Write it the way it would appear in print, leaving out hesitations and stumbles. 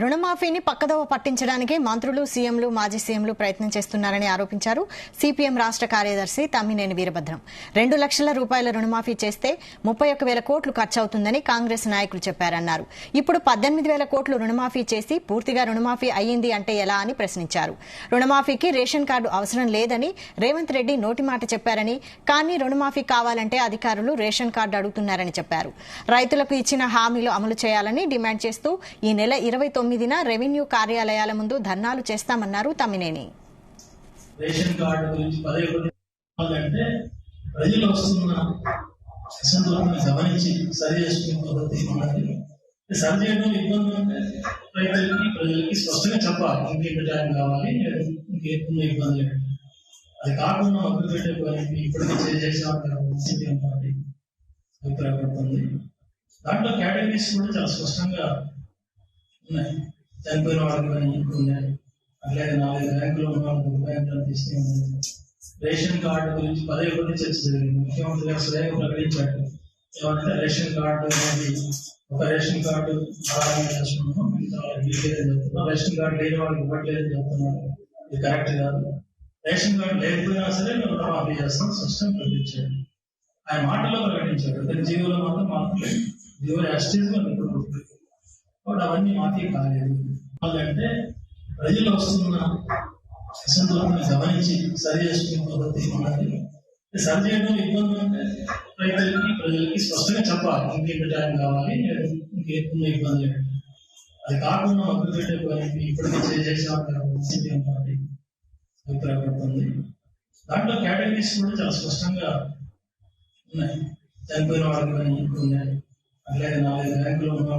రుణమాఫీని పక్కదోవ పట్టించడానికి మంత్రులు, సీఎంలు, మాజీ సీఎంలు ప్రయత్నం చేస్తున్నారని ఆరోపించారు సిపిఎం రాష్ట్ర కార్యదర్శి తమ్మినేని వీరభద్రం. 2 లక్షల రూపాయల రుణమాఫీ చేస్తే 31,000 కోట్లు ఖర్చవుతుందని కాంగ్రెస్ నాయకులు చెప్పారన్నారు. ఇప్పుడు 18,000 కోట్లు రుణమాఫీ చేసి పూర్తిగా రుణమాఫీ అయ్యింది అంటే ఎలా అని ప్రశ్నించారు. రుణమాఫీకి రేషన్ కార్డు అవసరం లేదని రేవంత్ రెడ్డి నోటి మాట చెప్పారని, కానీ రుణమాఫీ కావాలంటే అధికారులు రేషన్ కార్డు అడుగుతున్నారని చెప్పారు. రైతులకు ఇచ్చిన హామీలు అమలు చేయాలని డిమాండ్ చేస్తూ ఈ నెల 29న రెవెన్యూ కార్యాలయాల ముందు ధర్నాలు చేస్తామన్నారు తమ్మినేని. రేషన్ కార్డు గురించి అంటే ప్రజలు వస్తున్న అసంతృప్తిని గమనించి సరి చేసుకునే పద్ధతి ఉన్నది. సరి చేయడం ఇబ్బంది ఉంటే రైతులకి, ప్రజలకి స్పష్టంగా చెప్పాలి. ఇంకెంత టైం కావాలి, ఇంకేం ఇబ్బంది లేదు. అది కాకుండా మొదలు పెట్టే పని ఇప్పటికీ చేసిన పార్టీ అభిప్రాయపడుతుంది. దాంట్లో కేటగిరీస్ కూడా చాలా స్పష్టంగా ఉన్నాయి. చనిపోయిన వాళ్ళకి ఉన్నాయి, అట్లాగే 4 బ్యాంకులు ఉన్న వాళ్ళకి బ్యాంకులను తీసుకుని రేషన్ కార్డు గురించి పదే చర్చ జరిగింది. ముఖ్యమంత్రి గారు స్వయంగా ప్రకటించాడు. ఏమంటే రేషన్ కార్డు అనేది ఒక రేషన్ కార్డు చేసుకున్నాం, మిగతా వాళ్ళకి ఇవ్వలేదని చెప్తున్నారు. రేషన్ కార్డు లేని వాళ్ళకి ఇవ్వట్లేదని చెప్తున్నారు. ఇది కరెక్ట్ కాదు. రేషన్ కార్డు లేకపోయినా సరే రుణమాఫీ చేస్తాం స్పష్టంగా ప్రకటించాడు. ఆయన మాటల్లో ప్రకటించాడు. అతని జీవులో మాత్రం మార్పు లేదు. జీవులు యాస్టేజ్గా కూడా అవన్నీ మాఫీ కాలేదు. అంటే ప్రజలు వస్తున్న అసంతృప్తిని గమనించి సరి చేసుకునే పద్ధతి ఉన్నది. సరి చేయడం ఇబ్బంది ఉంటే రైతులకి, ప్రజలకి స్పష్టంగా చెప్పాలి. ఇంకెంత టైం కావాలి, ఇంకేం ఇబ్బంది లేదు. అది కాకుండా మొదలు పెట్టే పని ఇప్పటికీ చేసిన పార్టీ అభిప్రాయపడుతుంది. దాంట్లో కేటగిరీస్ కూడా చాలా స్పష్టంగా ఉన్నాయి. చనిపోయిన వాళ్ళకి ఉన్నాయి, అట్లాగే 4 బ్యాంకులు ఉన్న